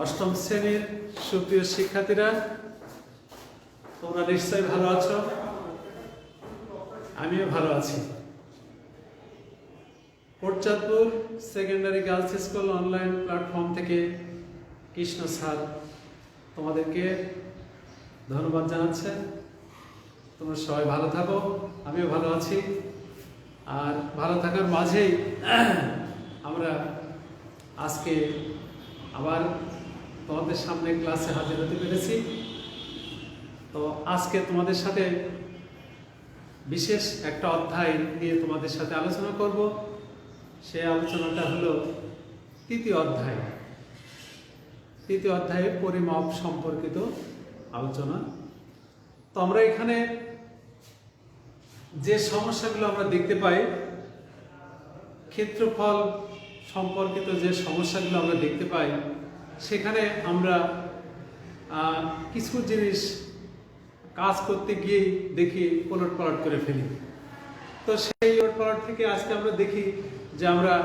অষ্টম শ্রেণীর সুপ্রিয় শিক্ষার্থীরা, তোমরা নিশ্চয়ই ভালো আছো। আমিও ভালো আছি। Kotchandpur secondary girls school online platform থেকে কৃষ্ণ স্যার তোমাদেরকে ধন্যবাদ জানাচ্ছে। তোমরা সবাই ভালো থাকো, আমিও ভালো আছি। আর ভালো থাকার মাঝেই আমরা আজকে আবার তোমাদের সামনে ক্লাসে হাজির হতে পেরেছি। তো আজকে তোমাদের সাথে বিশেষ একটা অধ্যায় নিয়ে তোমাদের সাথে আলোচনা করব। সেই আলোচনাটা হলো তৃতীয় অধ্যায়। তৃতীয় অধ্যায়ে পরিমাপ সম্পর্কিত আলোচনা। তো আমরা এখানে যে সমস্যাগুলো আমরা দেখতে পাই, ক্ষেত্রফল সম্পর্কিত যে সমস্যাগুলো আমরা দেখতে পাই, সেখানে আমরা কিছু জিনিস কাজ করতে গিয়েই দেখি ওলটপালট করে ফেলি। তো সেই ওলটপালট থেকে আজকে আমরা দেখি যে আমরা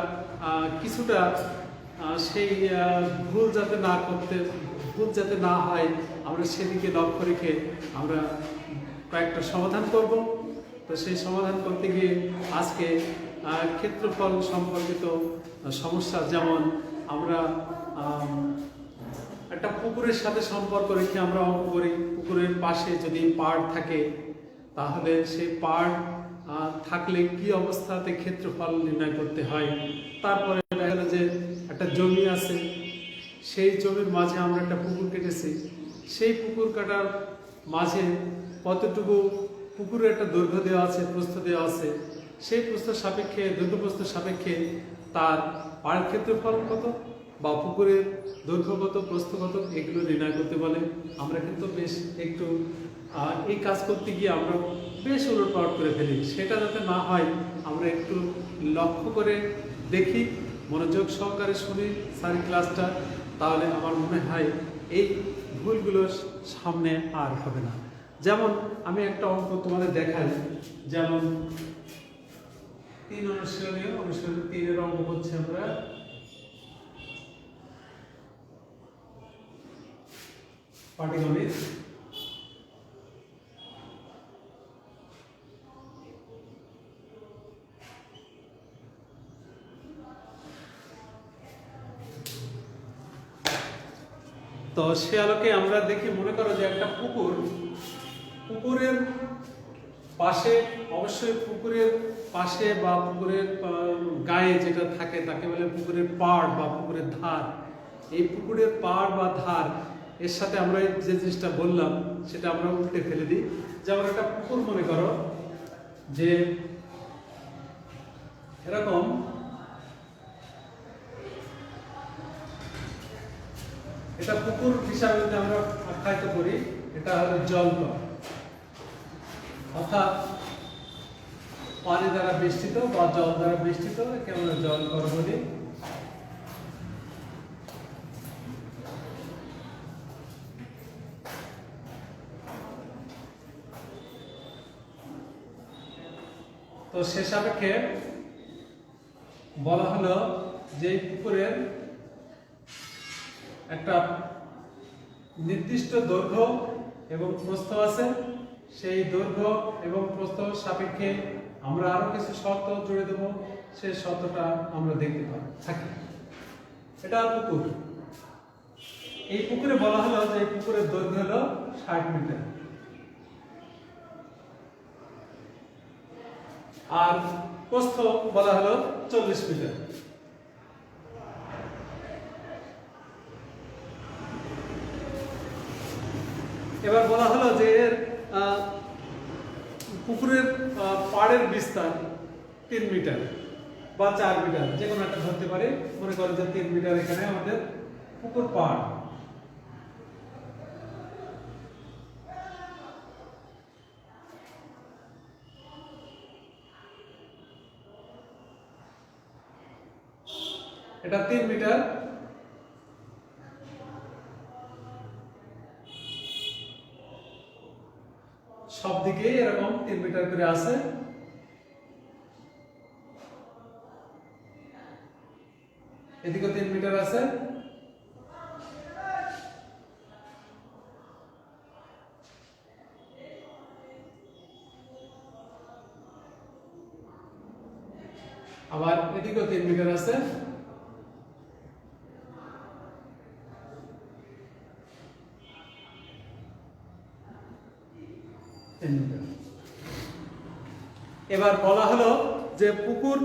কিছুটা সেই ভুল যাতে না হয়, আমরা সেদিকে লক্ষ্য রেখে আমরা কয়েকটা সমাধান করব। তো সেই সমাধান করতে গিয়ে আজকে ক্ষেত্রফল সম্পর্কিত সমস্যা, যেমন আমরা একটা পুকুরের সাথে সম্পর্ক রেখে আমরা অঙ্ক করি। পুকুরের পাশে যদি পাড় থাকে, তাহলে সেই পাড় থাকলে কি অবস্থাতে ক্ষেত্রফল নির্ণয় করতে হয়। তারপরে দেখা গেল যে একটা জমি আছে, সেই জমির মাঝে আমরা একটা পুকুর কেটেছি। সেই পুকুর কাটার মাঝে কতটুকু পুকুরের একটা দৈর্ঘ্য দেওয়া আছে, প্রস্থ দেওয়া আছে। সেই প্রস্থ সাপেক্ষে, দৈর্ঘ্য প্রস্থ সাপেক্ষে তার পাড়ের ক্ষেত্রফল কত বা পুকুরের দৈর্ঘ্য কত, প্রস্থ কত, এগুলো নির্ণয় করতে বলে। আমরা কিন্তু বেশ একটু এই কাজ করতে গিয়ে আমরা বেশ ওলটপালট করে ফেলি। সেটা যাতে না হয় আমরা একটু লক্ষ্য করে দেখি, মনোযোগ সহকারে শুনি স্যারের ক্লাসটা, তাহলে আমার মনে হয় এই ভুলগুলো সামনে আর হবে না। যেমন আমি একটা অঙ্ক তোমাদের দেখাই, যেমন 3 অনুশীলনী 3-এর অঙ্ক হচ্ছে আমরা পাটিগণিত। তো সে আলোকে আমরা দেখি, মনে করো যে একটা পুকুরের পাশে, অবশ্যই পুকুরের পাশে বা পুকুরের গায়ে যেটা থাকে তাকে বলে পুকুরের পাড় বা পুকুরের ধার। এই পুকুরের পাড় বা ধার এর সাথে আমরা যে জিনিসটা বললাম সেটা আমরা উল্টে ফেলে দিই। যেমন একটা পুকুর মনে করো যে এরকম এটা পুকুর হিসাবে যদি আমরা আখ্যায়িত করি, এটা হলো জলপথ, অর্থাৎ পানি দ্বারা বেষ্টিত বা জল দ্বারা বেষ্টিত, একে আমরা জলপথ বলি। তো সে সাপেক্ষে বলা হলো যে পুকুরের একটা নির্দিষ্ট দৈর্ঘ্য এবং প্রস্থ আছে। সেই দৈর্ঘ্য এবং প্রস্থ সাপেক্ষে আমরা আরো কিছু শর্ত জুড়ে দেব। সেই শর্তটা আমরা দেখতে থাকি। এটা পুকুর। এই পুকুরে বলা হলো যে এই পুকুরের দৈর্ঘ্য হলো 60 মিটার আর প্রস্থ বলা হলো 40 মিটার। এবার বলা হলো যে এর পুকুরের পাড়ের বিস্তার 3 মিটার বা 4 মিটার, যে কোনো একটা ধরতে পারে। মনে করেন যে 3 মিটার এখানে আমাদের পুকুর পাড়। এটা 3 মিটার। সব দিকে এরকম 3 মিটার করে আছে। এদিকে 3 মিটার আছে। এদিকেও 3 মিটার আছে। এবার বলা হলো যে পুকুর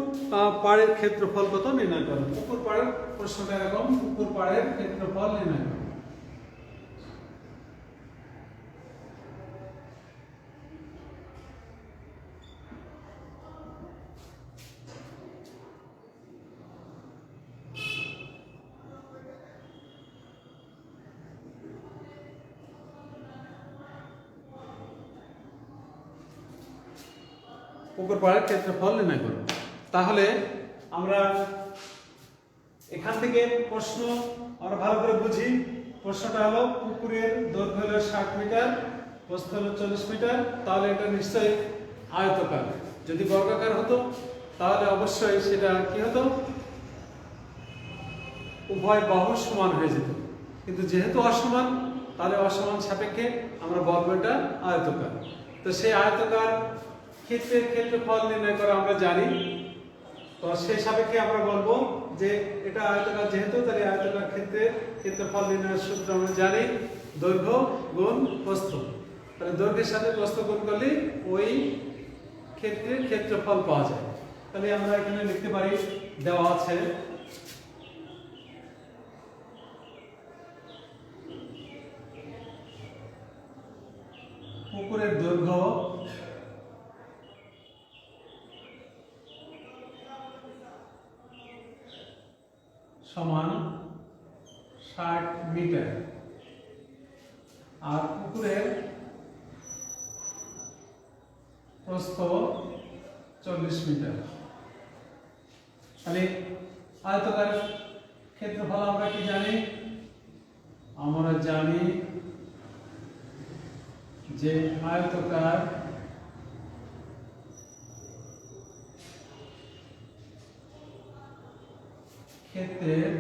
পাড়ের ক্ষেত্রফল কত নির্ণয় করো। পুকুর পাড়ের প্রশ্নটা এরকম, পুকুর পাড়ের ক্ষেত্রফল নির্ণয় করো। পুকুর পাড়ের ক্ষেত্রফল নির্ণয় করো। তাহলে আমরা এখান থেকে প্রশ্ন আমরা ভালো করে বুঝি। প্রশ্নটা হলো পুকুরের দৈর্ঘ্য হলো 60 মিটার, প্রস্থ হলো 40 মিটার। তাহলে এটা নিশ্চয়ই আয়তাকার। যদি বর্গাকার হতো তাহলে অবশ্যই সেটা কি হতো, উভয় বাহু সমান হয়ে যেত। কিন্তু যেহেতু অসমান, তাহলে অসমান সাপেক্ষে আমরা বলবো এটা আয়তাকার। তো সেই আয়তাকার ক্ষেত্রের ক্ষেত্রফল নির্ণয় করা আমরা জানি। তো সেই সাপেক্ষে আমরা বলবো যে এটা আয়তাকার যেহেতু, তাহলে আয়তাকার ক্ষেত্রের ক্ষেত্রফল নির্ণয়ের সূত্র আমরা জানি, দৈর্ঘ্য গুণ প্রস্থ। তাহলে দৈর্ঘ্যের সাথে প্রস্থ গুণ করলে ওই ক্ষেত্রের ক্ষেত্রফল পাওয়া যায়। তাহলে আমরা এখানে লিখতে পারি, দেওয়া আছে পুকুরের দৈর্ঘ্য সমান 60 মিটার আর পুকুরের প্রস্থ 40 মিটার। তাহলে আয়তাকার ক্ষেত্রফল আমরা কি জানি? আমরা জানি যে আয়তাকার ক্ষেত্রের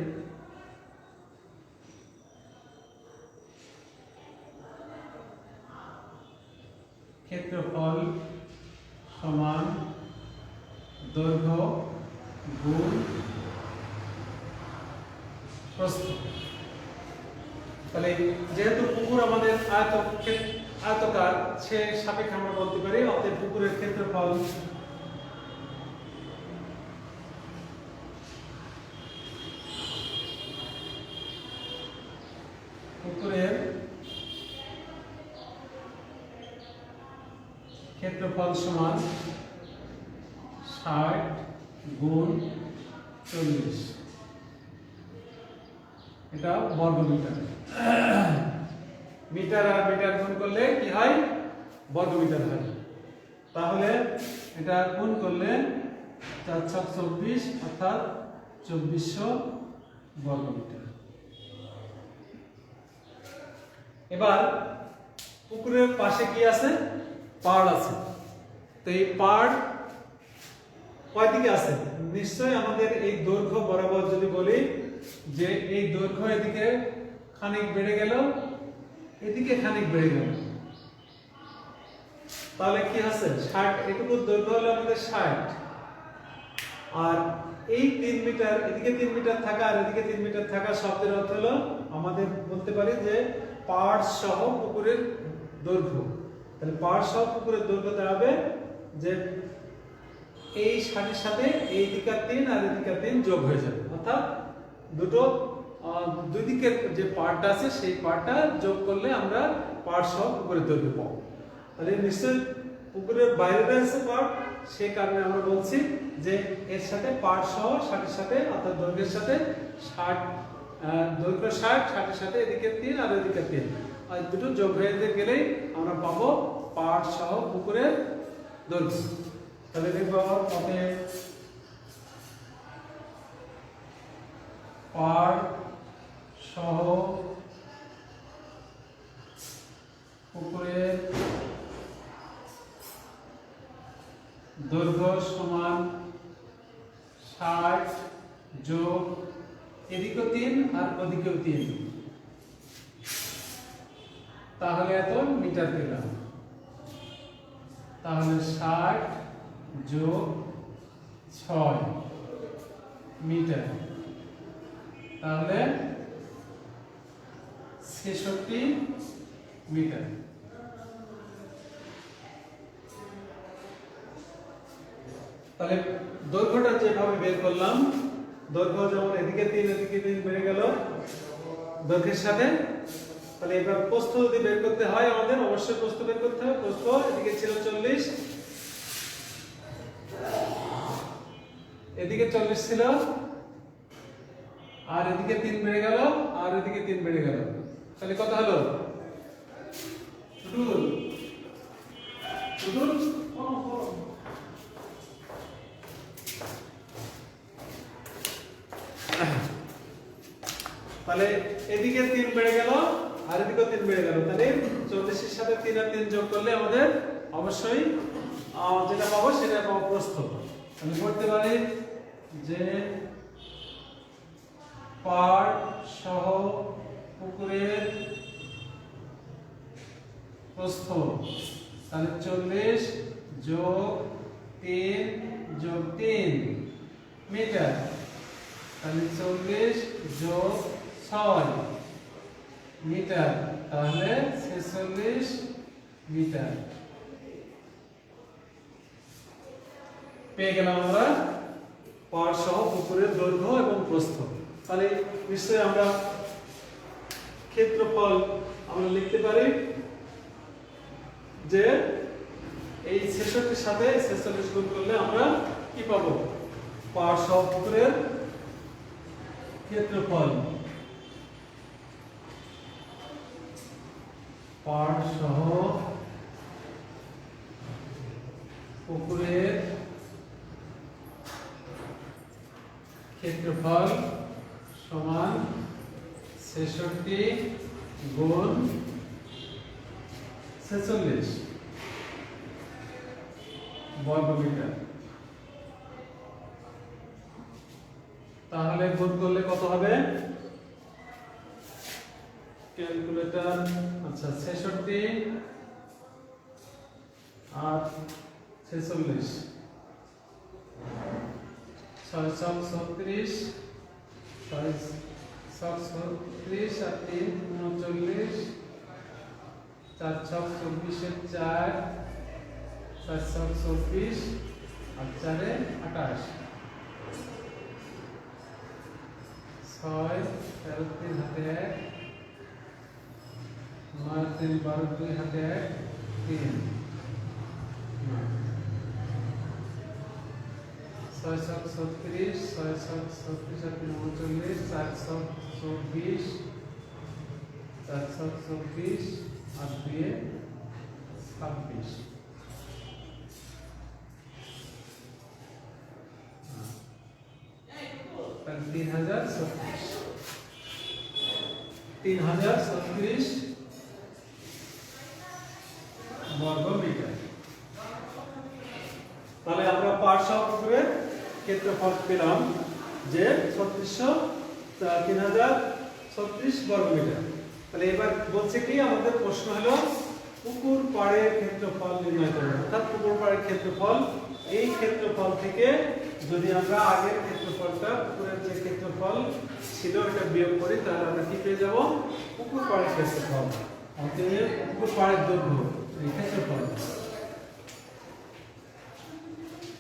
ক্ষেত্রফল সমান দৈর্ঘ্য গুণ প্রস্থ। তাহলে যেহেতু পুকুর আমাদের আয়তাকার, সে সাপেক্ষে আমরা বলতে পারি অতএব পুকুরের ক্ষেত্রফল ক্ষেত্রফল সমান 60 গুণ 40। এটা বর্গ মিটার। মিটার আর মিটার গুণ করলে কি হয়? বর্গ মিটার হয়। তাহলে এটা গুণ করলে 424 অর্থাৎ 2400 বর্গ মিটার। এবার পুকুরের পাশে কি আছে? পাড় আছে। তো এই পাড় কয় দিকে আছে? নিশ্চয়ই আমাদের এই দৈর্ঘ্য বরাবর যদি বলি যে এই দৈর্ঘ্য এদিকে খানিক বেড়ে গেল, এদিকে খানিক বেড়ে গেল, তাহলে কি আছে? 60। এটুকু দৈর্ঘ্য হলো আমাদের 60। আর এই 3 মিটার, এদিকে 3 মিটার থাকা আর এদিকে 3 মিটার থাকা শব্দের অর্থ হলো আমাদের বলতে পারি যে পাড় সহ পুকুরের দৈর্ঘ্য। তাহলে পাড় সহ পুকুরের দৈর্ঘ্য দাঁড়াবে যে এই 60-এর সাথে এই দিকের 3 আর এই দিকের 3 যোগ হয়ে যাবে, অর্থাৎ দুটো দুই দিকের যে পাড়টা আছে সেই পাড়টা যোগ করলে আমরা পাড় সহ পুকুরের দৈর্ঘ্য পাবো। তাহলে নিশ্চয়ই পুকুরের বাইরে আছে পাড়, সেই কারণে আমরা বলছি যে এর সাথে পাড় সহ 60-এর সাথে অর্থাৎ দৈর্ঘ্যের সাথে 60, দৈর্ঘ্য 60, 60-এর সাথে এদিকে 3 আর এদিকে 3 আর দুটো যোগ হয়ে গেলেই আমরা পাবো পাড় সহ পুকুরের দৈর্ঘ্য। তাহলে দেখবো অতএব পাড় সহ পুকুরের দৈর্ঘ্য সমান 60 যোগ এদিকেও 3 আর ওদিকেও 3, তাহলে এত মিটার পেলাম। তাহলে 60 যোগ 6 মিটার। তাহলে 66 মিটার। তাহলে দৈর্ঘ্যটা যেভাবে বের করলাম, দৈর্ঘ্য যেমন এদিকে 3 এদিকে 3 বেড়ে গেল দৈর্ঘ্যের সাথে। তাহলে এবার প্রস্থ যদি বের করতে হয় আমাদের অবশ্যই প্রস্থ বের করতে হবে। প্রস্থ এদিকে ছিল 40, এদিকে 40 ছিল, আর এদিকে 3 বেড়ে গেল, আর এদিকে 3 বেড়ে গেল। তাহলে কত হলো? টুটুল টুটুল তাহলে এদিকে 3 বেড়ে গেল আর এদিকেও 3 বেড়ে গেল। তাহলে 40 এর সাথে 3 আর 3 যোগ করলে আমাদের অবশ্যই যেটা পাবো সেটা পাবো প্রস্থ। আমি করতে পারি যে পাড় সহ পুকুরের প্রস্থ, তাহলে 40 যোগ 3 যোগ 3 মিটার। তাহলে 40 যোগ 6 মিটার, তাহলে 46 মিটার। পেয়ে গেলাম আমরা পাড় সহ পুকুরের দৈর্ঘ্য এবং প্রস্থ। তাহলে নিশ্চয়ই আমরা ক্ষেত্রফল আমরা লিখতে পারি যে এই 66 সাথে 46 গুণ করলে আমরা কি পাবো? পাড় সহ পুকুরের ক্ষেত্রফল। পাড় সহ পুকুরের ক্ষেত্রফল সমান 66 গুণ 46 বর্গমিটার। তাহলে গুণ করলে কত হবে? ক্যালকুলেটর, আচ্ছা 66 আর 46, 6 6 36, 6 36 আর 3 39, 4 6 24 4, 4 6 24 আর 4 28, 6 13 3 হাতে 1, 9 3 12 2 হাতে 1 3, 6 7 36, 6 7 36 আর 3 39, 4 7 24, 4 7 24 আর 2 26, তাহলে 3036 বর্গমিটার। তাহলে আমরা পাড় সহ পুকুরের ক্ষেত্রফল পেলাম যে 3036 বর্গমিটার। তাহলে এবার বলছে কি আমাদের প্রশ্ন হলো পুকুর পাড়ের ক্ষেত্রফল নির্ণয় করব। অর্থাৎ পুকুর পাড়ের ক্ষেত্রফল, এই ক্ষেত্রফল থেকে যদি আমরা আগের ক্ষেত্রফলটা পুকুরের যে ক্ষেত্রফল ছিল এটা বিয়োগ করি তাহলে আমরা কি পেয়ে যাব? পুকুর পাড়ের ক্ষেত্রফল। অতএব পুকুর পাড়ের দৈর্ঘ্য এই ক্ষেত্রফল,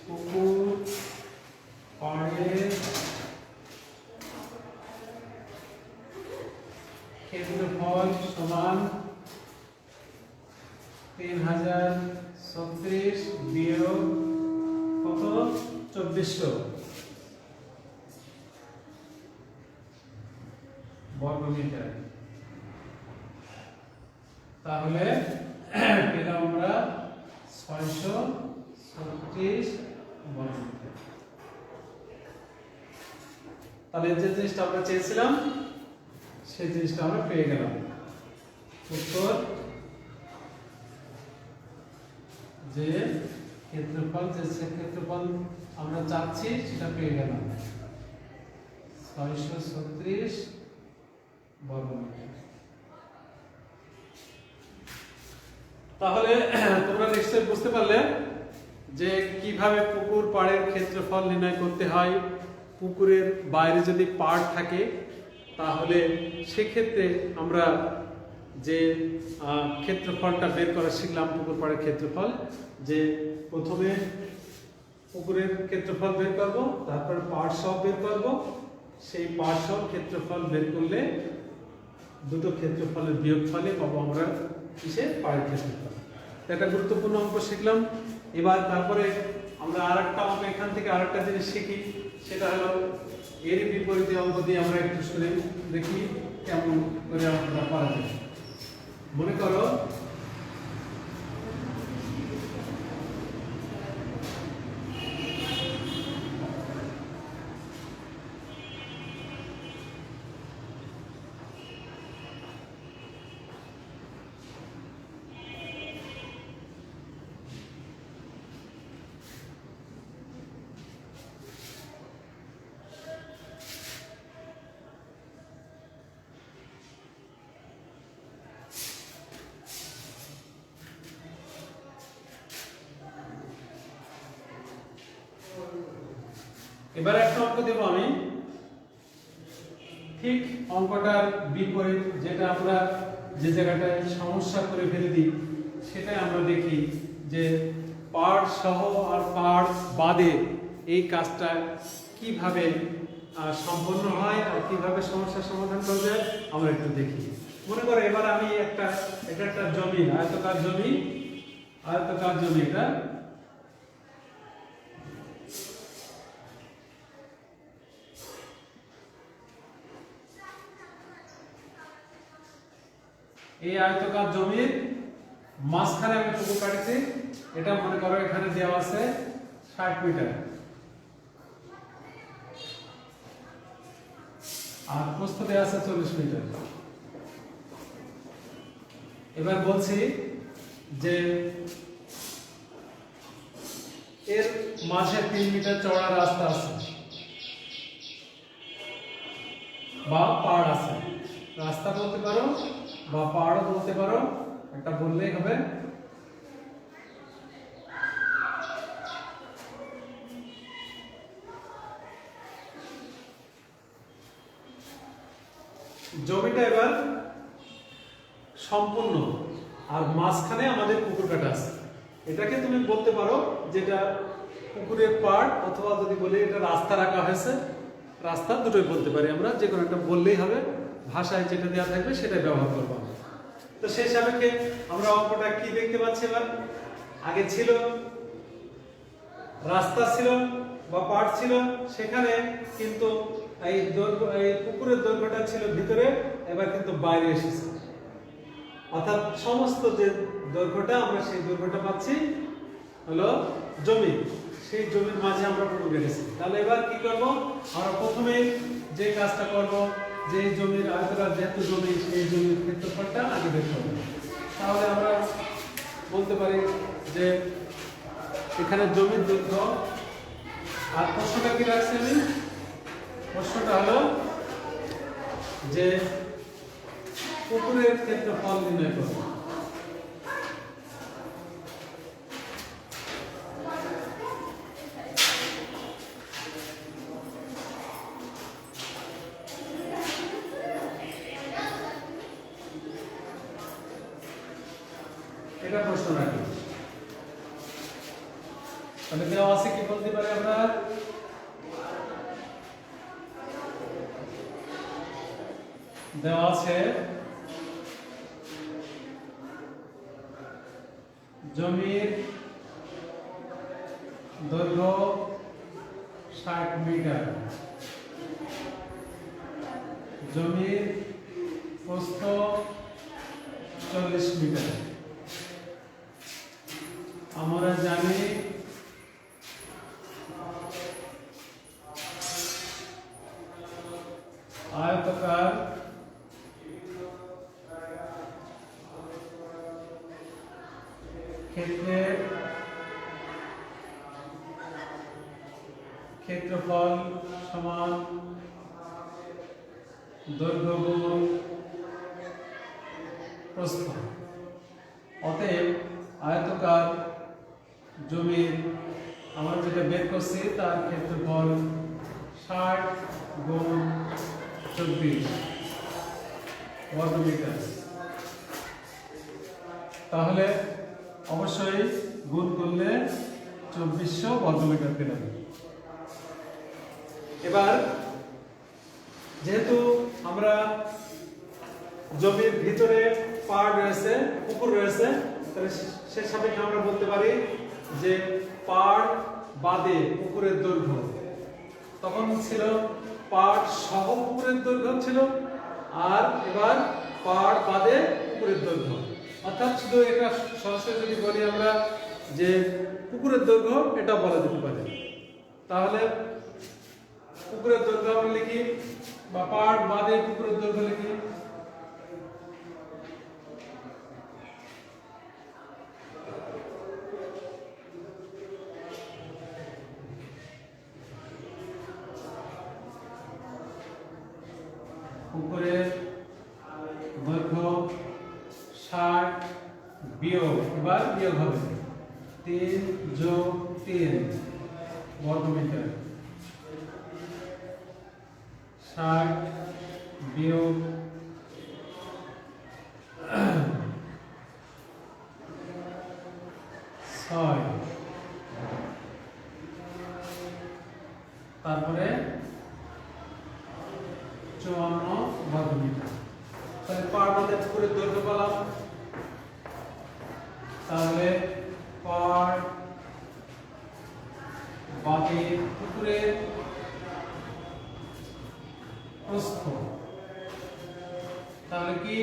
পুকুর পাড়ের ক্ষেত্রফল সমান 3036 বিয়োগ কত? 2400 বর্গমিটার। তাহলে পেলাম আমরা 636 বর্গমিটার। তাহলে যে জিনিসটা আমরা চেয়েছিলাম সেই জিনিসটা আমরা পেয়ে গেলাম। উত্তর যে ক্ষেত্রফল, যে ক্ষেত্রফল আমরা চাচ্ছি সেটা পেয়ে গেলাম 636 বর্গমিটার। তাহলে তোমরা নিশ্চয়ই বুঝতে পারলে যে কিভাবে পুকুর পাড়ের ক্ষেত্রফল নির্ণয় করতে হয় পুকুরের বাইরে যদি পাড় থাকে তাহলে সেক্ষেত্রে আমরা যে ক্ষেত্রফলটা বের করা শিখলাম, পুকুর পাড়ের ক্ষেত্রফল, যে প্রথমে পুকুরের ক্ষেত্রফল বের করব, তারপর পাড় সহ বের করব। সেই পাড় সহ ক্ষেত্রফল বের করলে দুটো ক্ষেত্রফলের বিয়োগফলে পাবো আমরা কিসের পাড়ের ক্ষেত্রফল। এটা গুরুত্বপূর্ণ অঙ্ক শিখলাম। এবার তারপরে আমরা আরেকটা অঙ্ক এখান থেকে আরেকটা জিনিস শিখি, সেটা হলো এর বিপরীতে অঙ্ক দিয়ে আমরা একটু শুনে দেখি কেমন করে অঙ্কটা পারা যায়। মনে করো এবার একটা অঙ্ক দেব আমি, ঠিক অঙ্কটার বিপরীত, যেটা আমরা যে জায়গাটায় সমস্যা করে ফেলে দিই সেটাই আমরা দেখি যে পার্ট সহ আর পার্ট বাদে এই কাজটা কিভাবে সম্পন্ন হয় আর কিভাবে সমস্যার সমাধান করা যায় আমরা একটু দেখি। মনে করো এবার আমি এটা একটা জমি, আয়তকার জমি, এটা এই আয়তকার জমির মাঝখানে আমি পুকুর কাটছি। এটা মনে করো এখানে দেওয়া আছে 60 মিটার আর প্রস্থ দেওয়া আছে 40 মিটার। এবার বলছি যে এর মাঝে 3 মিটার চওড়া রাস্তা আছে বা পাড় আছে, রাস্তা বলতে পারো বা পাহাড়ও বলতে পারো, একটা বললেই হবে। জমিটা এবার সম্পূর্ণ আর মাঝখানে আমাদের পুকুর কাটা আছে। এটাকে তুমি বলতে পারো যেটা পুকুরের পাড়, অথবা যদি বলি এটা রাস্তা রাখা হয়েছে, রাস্তা দুটোই বলতে পারি আমরা, যে কোনো একটা বললেই হবে। ভাষায় যেটা দেওয়া থাকবে সেটা ব্যবহার করবো। তো সেই সাপেক্ষে আমরা অঙ্কটা কি দেখতে পাচ্ছি, এবার আগে ছিল রাস্তা ছিল বা পাড় ছিল, সেখানে কিন্তু এই পুকুরের দৈর্ঘ্যটা ছিল ভিতরে, এবার কিন্তু বাইরে এসেছে। অর্থাৎ সমস্ত যে দৈর্ঘ্যটা আমরা সেই দৈর্ঘ্যটা পাচ্ছি হলো জমি, সেই জমির মাঝে আমরা পুকুর কেটেছি। তাহলে এবার কি করব, আমরা প্রথমে যে কাজটা করব, যে জমির আয়তকার যেহেতু জমি, সেই জমির ক্ষেত্রফলটা আগে বের করব। তাহলে আমরা বলতে পারি যে এখানে জমির দৈর্ঘ্য, আর প্রশ্নটা কি রাখছি আমি, প্রশ্নটা হলো যে পুকুরের ক্ষেত্রফল নির্ণয় করব। এটা প্রশ্ন রাখি। তাহলে দেওয়া আছে কি বলতে পারি আমরা, দেওয়া আছে জমির দৈর্ঘ্য 60 মিটার, জমির প্রস্থ 40 মিটার। আমরা জানি আয়তকার ক্ষেত্রের ক্ষেত্রফল সমান দৈর্ঘ্য গুণ প্রস্থ। অতএব আয়তকার জমির আমরা যেটা বের করছি তার ক্ষেত্রফল 60 গুণ 24 বর্গমিটার। তাহলে অবশ্যই গুণ করলে 2400 বর্গমিটার পেলাম। এবার যেহেতু আমরা জমির ভিতরে পাড় রয়েছে, পুকুর রয়েছে, তাহলে সে সাপেক্ষে আমরা বলতে পারি যে পাড় বাদে পুকুরের দৈর্ঘ্য তখন ছিল পাড় সহ পুকুরের দৈর্ঘ্য ছিল, আর এবার পাড় বাদে পুকুরের দৈর্ঘ্য। অর্থাৎ শুধু এটা সরাসরি যদি বলি আমরা যে পুকুরের দৈর্ঘ্য, এটা বলা যেতে পারে। তাহলে পুকুরের দৈর্ঘ্য আমরা লিখি, বা পাড় বাদে পুকুরের দৈর্ঘ্য লিখি। পুকুরের দৈর্ঘ্য 60 বিয়োগ, এবার বিয়োগ হবে 3 যোগ 3 বর্গমিটার। 60 বিয়োগ 6, তারপরে 54 বর্গমিটার। তাহলে পাড় বাদে পুকুরের দৈর্ঘ্য পেলাম। তাহলে পাড় বাদে পুকুরের প্রস্থ, তাহলে কি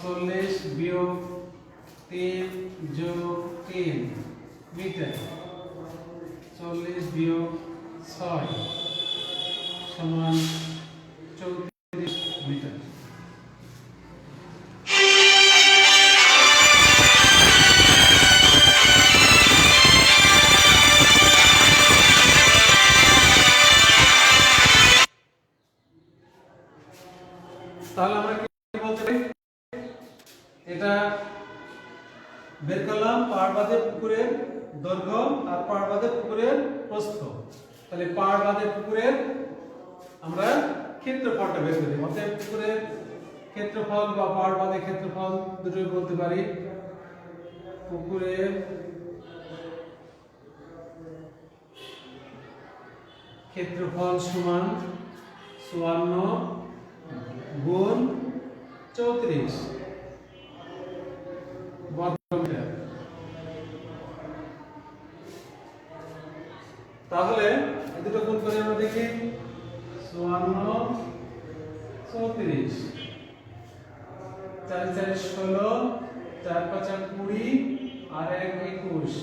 40 বিয়োগ 3 যোগ 3 মিটার। 40 বিয়োগ 6 সমান 34 মিটার। তাহলে আমরা কি বলতে পারি, এটা বের করলাম পাড় বাদে পুকুরের দৈর্ঘ্য আর পাড় বাদে পুকুরের প্রস্থ। তাহলে পাড় বাদে পুকুরের আমরা ক্ষেত্রফলটা বের করি। অতএব পুকুরের ক্ষেত্রফল বা পাড় বাদে ক্ষেত্রফল দুটোই বলতে পারি। পুকুরের ক্ষেত্রফল সমান 54 গুণ 34 বর্গমিটার। তাহলে এই দুটো গুণ করে আমরা দেখি 54 34, 4 4 16, 4 5 20 আর 1 21,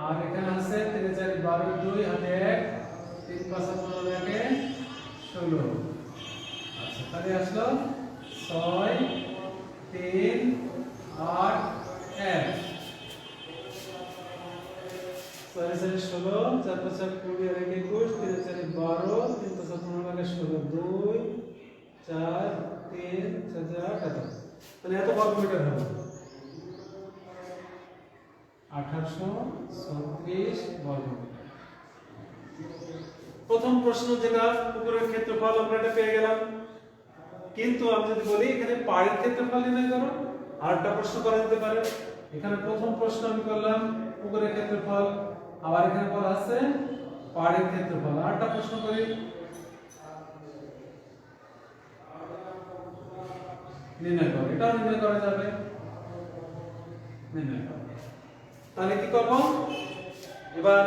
আর এখানে আছে 3 4 12 2 হাতে 1, 3 5 15 1 16। আচ্ছা, তাহলে আসলো 6 3 8 1, 4 4 16, 4 5 20 আর 1 21, 3 4 12, 3 5 15 16, 2 4 3 4 8 তাহলে এত বর্গমিটার হবে 1836 বর্গমিটার। প্রথম প্রশ্ন যেটা পুকুরের ক্ষেত্রফল আমরা এটা পেয়ে গেলাম, কিন্তু আমি যদি বলি এখানে পাড়ের ক্ষেত্রফল নির্ণয় করো, আরেকটা প্রশ্ন করা যেতে পারে। এখানে প্রথম প্রশ্ন আমি করলাম পুকুরের ক্ষেত্রফল, আবার এখানে বলা আছে পাড়ের ক্ষেত্রফল। আরেকটা প্রশ্ন করি, নির্ণয় করো, এটা নির্ণয় করা যাবে, নির্ণয় করো। তাহলে কি করব, এবার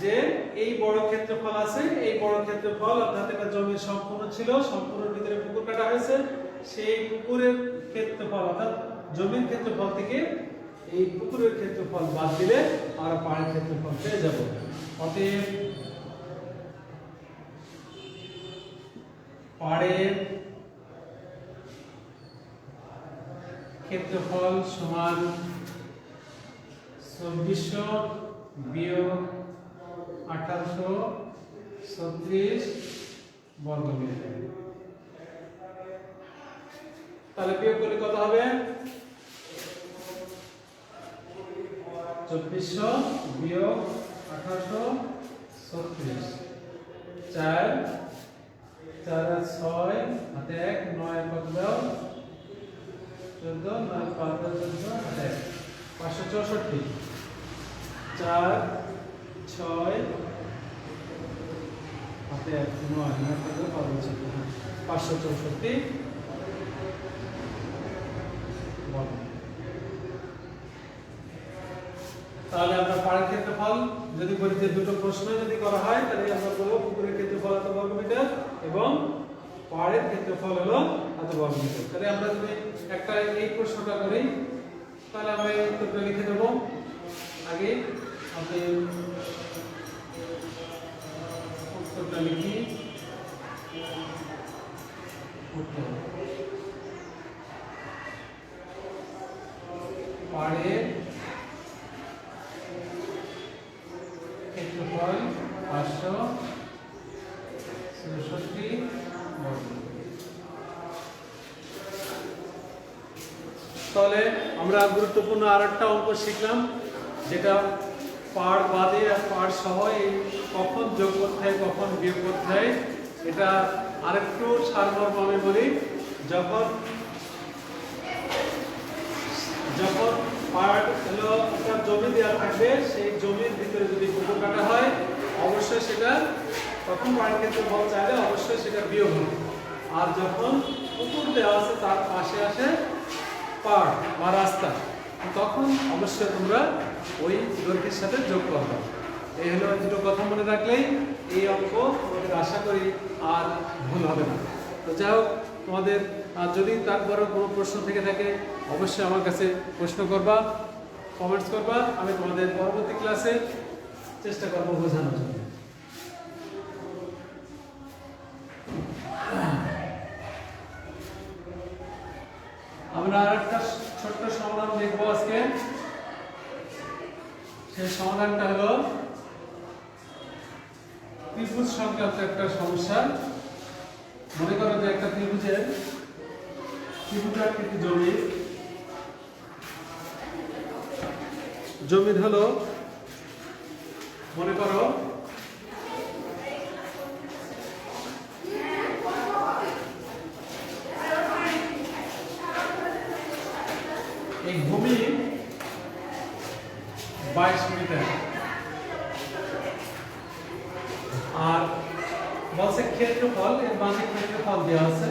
যে এই বড় ক্ষেত্রফল আছে, এই বড় ক্ষেত্রফল অর্থাৎ এটা জমির সম্পূর্ণ ছিল, সম্পূর্ণের ভিতরে পুকুর কাটা হয়েছে, সেই পুকুরের ক্ষেত্রফল অর্থাৎ জমির ক্ষেত্রফল থেকে এই পুকুরের ক্ষেত্রফল বাদ দিলে আমরা পাড়ের ক্ষেত্রফল পেয়ে যাব। অতএব পাড়ের ক্ষেত্রফল সমান 2400 বিয়োগ 1836 বর্গমিটার। তাহলে বিয়োগ করলে কত হবে, 2400 বিয়োগ 1836, 4 4 আর 6 হাতে 1 9 কত দাও 14 9 5 14 হাতে 564 4 6 হাতে 1 9 9 কত 564 বল। তাহলে আমরা পাড়ের ক্ষেত্রফল যদি বলি যে দুটো প্রশ্ন যদি করা হয় তাহলে আমরা বলবো পুকুরের ক্ষেত্রফল এত বর্গমিটার এবং পাড়ের ক্ষেত্রফল হলো এত বর্গমিটার। তাহলে আমরা যদি একটা এই প্রশ্নটা করি তাহলে আমরা এই উত্তরটা লিখে দেব। আগে আপনি উত্তরটা লিখি। পাড়ের ক্ষেত্রফল 564 বর্গ। তাহলে আমরা গুরুত্বপূর্ণ আরেকটা অঙ্ক শিখলাম, যেটা পাড় বাদে আর পাড় সহ এই কখন যোগ করতে হয় কখন বিয়োগ করতে হয়। এটা আরেকটু সারমর্ম আমি বলি, যখন যখন পার্ট হলো একটা জমি দেওয়া থাকবে, সেই জমির ভিতরে যদি পুকুর কাটা হয় অবশ্যই সেটা তখন পাড়ের ক্ষেত্রফল চাইলে অবশ্যই সেটা বিয়োগ হবে। আর যখন পুকুর দেওয়া আছে তার পাশে আসে পাড় বা রাস্তা, তখন অবশ্যই তোমরা ওই দৈর্ঘ্যের সাথে যোগ করবে। এই হলো দুটো কথা মনে রাখলেই এই অঙ্ক তোমাদের আশা করি আর ভুল হবে না। তো যাই হোক, তোমাদের যদি তারপরে কোনো প্রশ্ন থেকে থাকে অবশ্যই আমার কাছে প্রশ্ন করবা, কমেন্টস করবা। আমি তোমাদের পরবর্তী ক্লাসে চেষ্টা করবো বোঝানোর জন্য। আমরা আরেকটা ছোট্ট সমাধান দেখবো আজকে। সেই সমাধানটা হলো ত্রিভুজ সংক্রান্ত একটা সমস্যা। মনে করো যে একটা ত্রিভুজাকৃতি জমির হলো, মনে করো এই ভূমি 22 মিটার, আর বলছে ক্ষেত্রফল, এর মাঝে ক্ষেত্রফল দেওয়া আছে।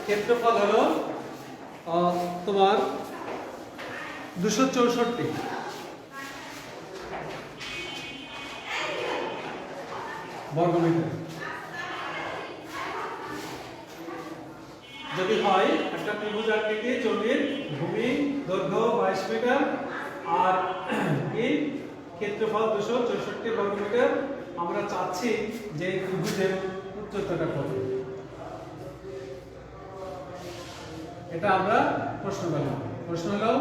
ক্ষেত্রফল হলো তোমার 264 বর্গমিটার। যদি হয় একটা ত্রিভুজ আকৃতি জমির ভূমি দৈর্ঘ্য 22 মিটার আর এই ক্ষেত্রফল 264 বর্গমিটার, আমরা চাচ্ছি যে ত্রিভুজের উচ্চতাটা কত। এটা আমরা প্রশ্ন পেলাম। প্রশ্ন হলো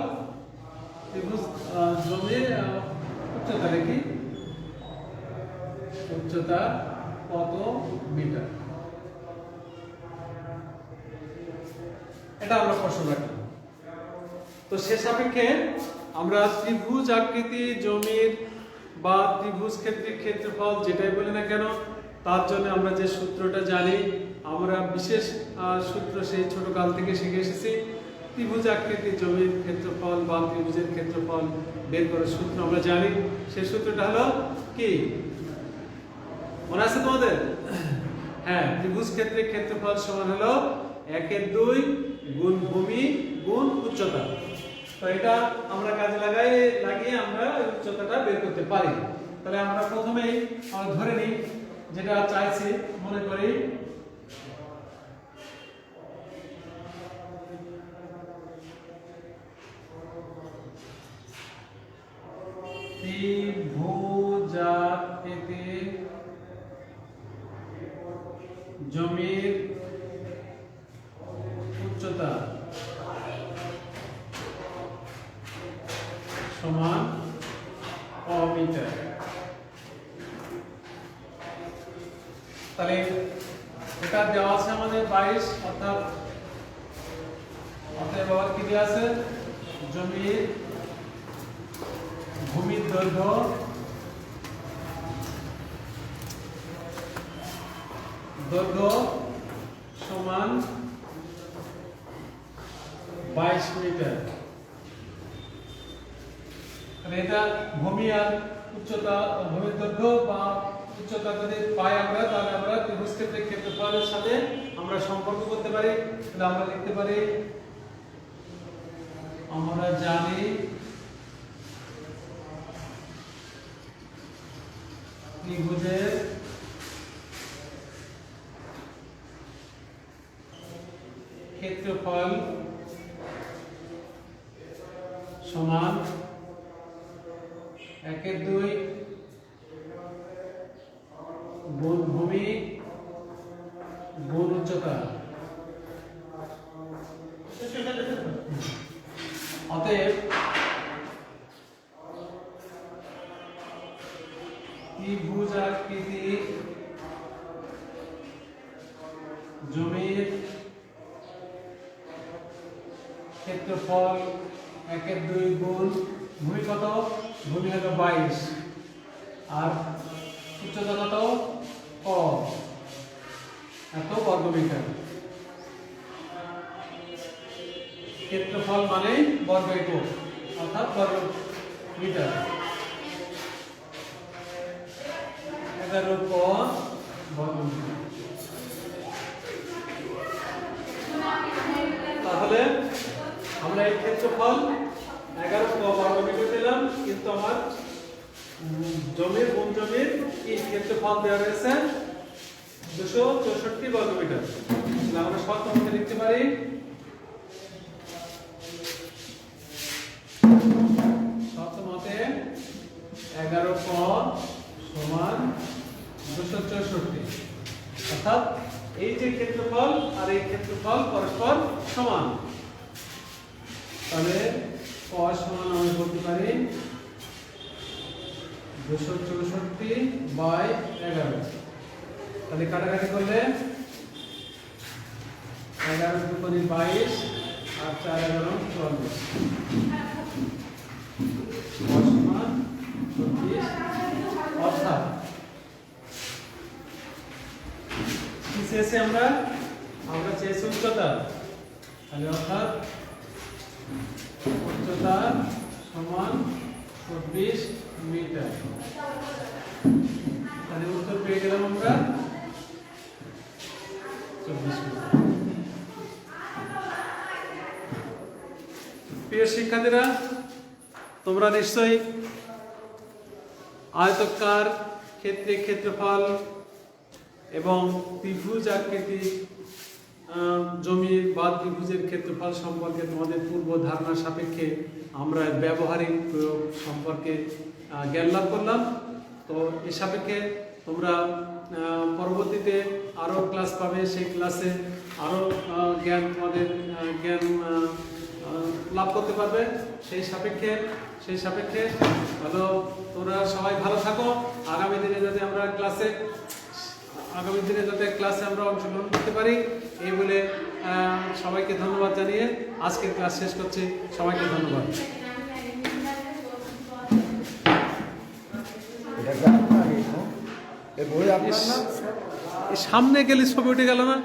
ত্রিভুজ জমির উচ্চতা লিখি, উচ্চতা কত মিটার, এটা আমরা প্রশ্ন রাখলাম। তো সে সাপেক্ষে আমরা ত্রিভুজ আকৃতি জমির বা ত্রিভুজ ক্ষেত্রের ক্ষেত্রফল যেটাই বলি না কেন, তার জন্য আমরা যে সূত্রটা জানি, আমরা বিশেষ সূত্র সেই ছোটকাল থেকে শিখে এসেছি। ত্রিভুজ আকৃতি জমির ক্ষেত্রফল বা ত্রিভুজের ক্ষেত্রফল বের করার সূত্র আমরা জানি। সেই সূত্রটা হলো কি, মনে আছে তোমাদের? হ্যাঁ, ত্রিভুজ ক্ষেত্রের ক্ষেত্রফল সমান হলো 1/2 গুণ ভূমি গুণ উচ্চতা। তো এটা আমরা কাজে লাগিয়ে আমরা উচ্চতাটা বের করতে পারি। তাহলে আমরা প্রথমেই ধরে নিই যেটা চাইছি, মনে করি ত্রিভুজাকৃতি জমির উচ্চতা সমান মিটার। তাহলে এটা দেওয়া আছে আমাদের 22, অর্থাৎ আবার কি দেওয়া আছে, জমির ভূমির দৈর্ঘ্য দৈর্ঘ্য সমান 22 মিটার। তাহলে এটা ভূমি আর উচ্চতা, ভূমির দৈর্ঘ্য বা উচ্চতা যদি পাই আমরা, তাহলে আমরা ত্রিভুজ ক্ষেত্রের ক্ষেত্রফলের সাথে আমরা সম্পর্ক করতে পারি। তাহলে আমরা লিখতে পারি, আমরা জানি ত্রিভুজের ক্ষেত্রফল সমান 1/2 গুণ ভূমি গুণ উচ্চতা। অতএব ত্রিভুজাকৃতি জমির ক্ষেত্রফল 1/2 গুণ ভূমি কত? ভূমি হলো 22 আর উচ্চতা কত? ক, এত বর্গমিটার। ক্ষেত্রফল মানে বর্গ একক অর্থাৎ বর্গ মিটার। 11 ক বর্গমিটার। তাহলে আমরা এই ক্ষেত্রফল 11 ক বর্গমিটার পেলাম, কিন্তু আমার জমির কোন জমির কি ক্ষেত্রফল দেওয়া রয়েছে? 264 বর্গমিটার। তাহলে আমরা শর্তমতে লিখতে পারি, শর্তমতে 11 ক সমান 264, অর্থাৎ এই যে ক্ষেত্রফল আর এই ক্ষেত্রফল পরস্পর সমান। তাহলে ক সমান আমি বলতে পারি 264/11। তাহলে কাটাকাটি করলে 11 দুগুণে 22 আর 4 11 44, সমান 36। অর্থাৎ কি চেয়েছি আমরা? আমরা চেয়েছি উচ্চতা। তাহলে অর্থাৎ উচ্চতা সমান 24 মিটার। তাহলে উত্তর পেয়ে গেলাম আমরা 24 মিটার। প্রিয় শিক্ষার্থীরা, তোমরা নিশ্চয়ই আয়তাকার ক্ষেত্রে ক্ষেত্রফল এবং ত্রিভুজ আকৃতি জমির বা ত্রিভুজের ক্ষেত্রফল সম্পর্কে তোমাদের পূর্ব ধারণা সাপেক্ষে আমরা ব্যবহারিক প্রয়োগ সম্পর্কে জ্ঞান লাভ করলাম। তো এ সাপেক্ষে তোমরা পরবর্তীতে আরও ক্লাস পাবে, সেই ক্লাসে আরও জ্ঞান তোমাদের জ্ঞান লাভ করতে পারবে। সেই সাপেক্ষে ভালো, তোমরা সবাই ভালো থাকো। আগামী দিনে যাতে ক্লাসে আমরা অংশগ্রহণ করতে পারি, এই বলে সবাইকে ধন্যবাদ জানিয়ে আজকের ক্লাস শেষ করছি। সবাইকে ধন্যবাদ। সামনে গেলে ছবি উঠে গেল না?